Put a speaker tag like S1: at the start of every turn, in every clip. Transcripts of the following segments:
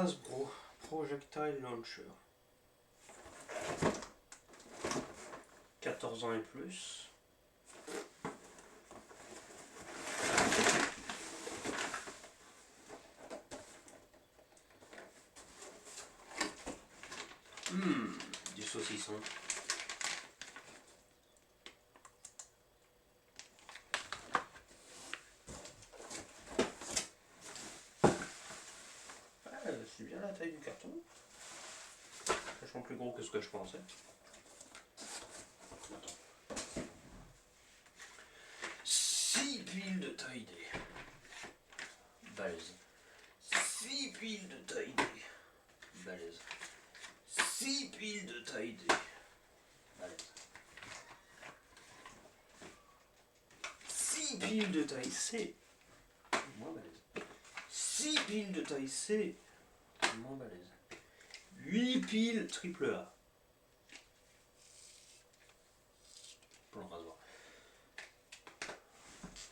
S1: Hasbro Projectile Launcher. 14 ans et plus. Du saucisson. C'est bien la taille du carton. Vachement plus gros que ce que je pensais. Attends. 6 piles de taille D. Balèze. 6 piles de taille D. Balèze. 6 piles de taille D. Balèze. 6 piles de taille C. Moins balèze. 6 piles de taille C. Moins balèze. 8 piles triple A. Pour le rasoir.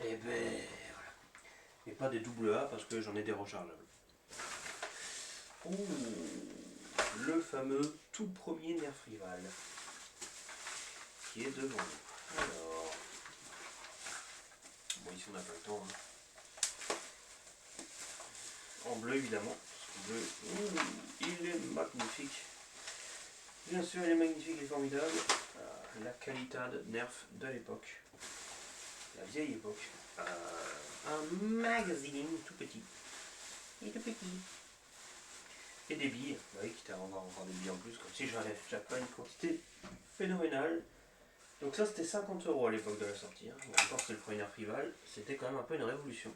S1: Et ben voilà. Et pas des double A parce que j'en ai des rechargeables. Ouh, le fameux tout premier nerf rival qui est devant nous. Alors, bon ici on n'a pas le temps. Hein. En bleu évidemment. Bleu. Ouh, il est magnifique. Bien sûr, il est magnifique et formidable. La qualité de nerf de l'époque. La vieille époque. Un magazine tout petit. Il est tout petit. Et des billes. Oui, quitte à avoir encore des billes en plus, comme si j'avais déjà pas une quantité phénoménale. Donc ça c'était 50 € à l'époque de la sortie. Hein. Bon, encore c'est le premier nerf rival. C'était quand même un peu une révolution.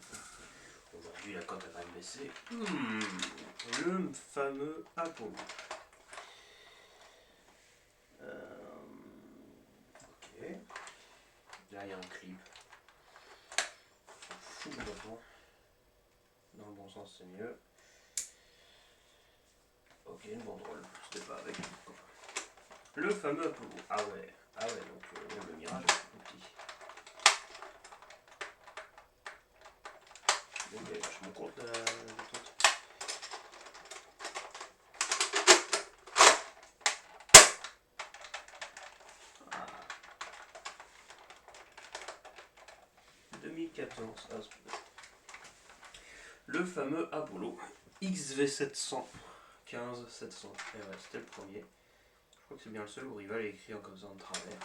S1: Aujourd'hui la cote a quand même baissé. Le fameux Apollo. Ok. Là il y a un clip. On s'en fout complètement. Dans le bon sens c'est mieux. Ok, une banderole. C'était pas avec. Le fameux Apollo. Ah ouais, donc même le Mirage est plus petit. Donc il est vachement courte la truc. Ah. 2014. Le fameux Apollo XV700. 15-700. Et ouais, c'était le premier. Je crois que c'est bien le seul où Rival est écrit en comme ça en travers.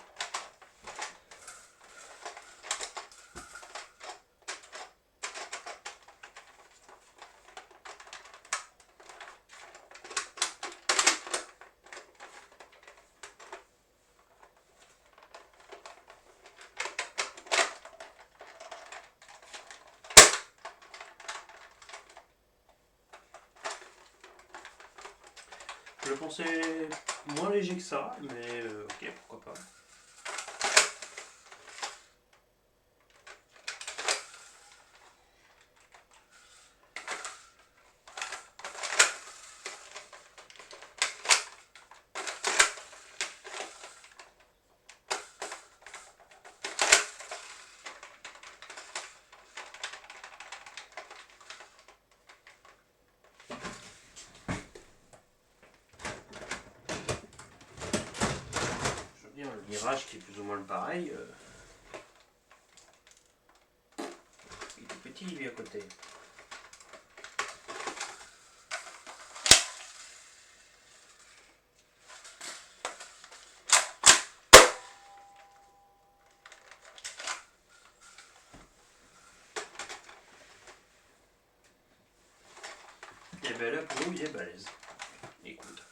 S1: Je le pensais moins léger que ça, mais ok, pourquoi pas. Le Mirage qui est plus ou moins le pareil. Il est petit lui à côté. Et ben là pour nous il est balèze. Écoute.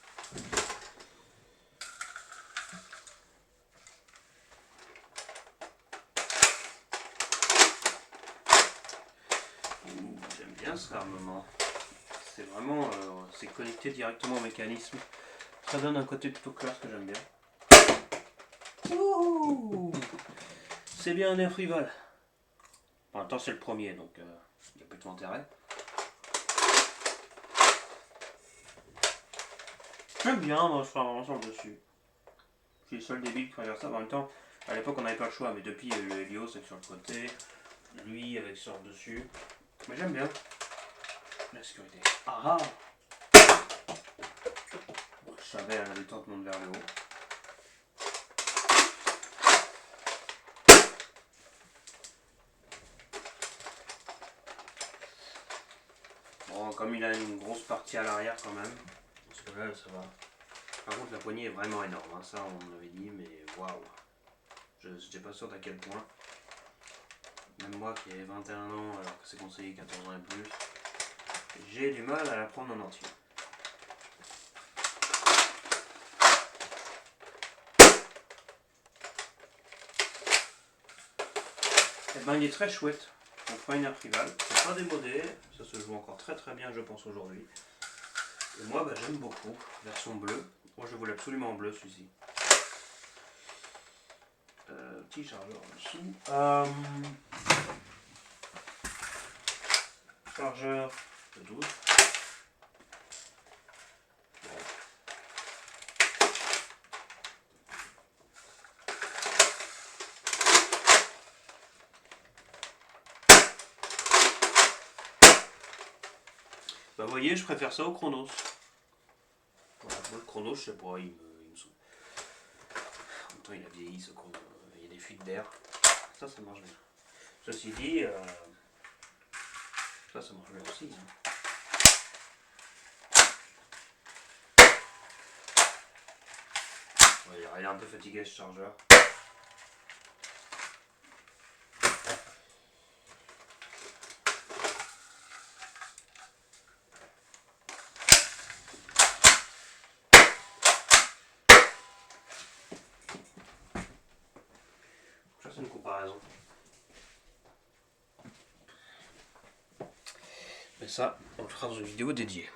S1: J'aime bien ce armement. C'est vraiment c'est connecté directement au mécanisme. Ça donne un côté plutôt classe que j'aime bien. C'est bien un nerf rival. En même temps c'est le premier donc il y a plutôt intérêt. J'aime bien moi ce vraiment sur le dessus. Je suis le seul débile qui regarde ça. En même temps, à l'époque on n'avait pas le choix, mais depuis il y a eu le Helios avec sur le côté, lui avec sur le dessus. Mais j'aime bien. La sécurité. Ah ah. savais, la détente monte vers le haut. Bon, comme il a une grosse partie à l'arrière quand même, parce que là ça va. Par contre la poignée est vraiment énorme, hein. Ça on l'avait dit, mais waouh. Je n'étais pas sûr d'à quel point. Même moi qui ai 21 ans alors que c'est conseillé 14 ans et plus, j'ai du mal à la prendre en entier. Et ben il est très chouette. Donc Miner Rival, c'est pas démodé, ça se joue encore très très bien je pense aujourd'hui. Et moi bah, j'aime beaucoup, version bleue. Moi je voulais absolument en bleu celui-ci. Petit chargeur en dessous. Chargeur de 12. Bah vous voyez, je préfère ça au Chronos. Voilà, moi, le Chronos, je sais pas, il me saoule. En même temps, il a vieilli ce Chronos. Il y a des fuites d'air. Ça marche bien. Ceci dit, ça marche bien aussi. Hein. Ouais, il est un peu fatigué ce chargeur. Ça c'est une comparaison. Mais ça, on le fera dans une vidéo dédiée.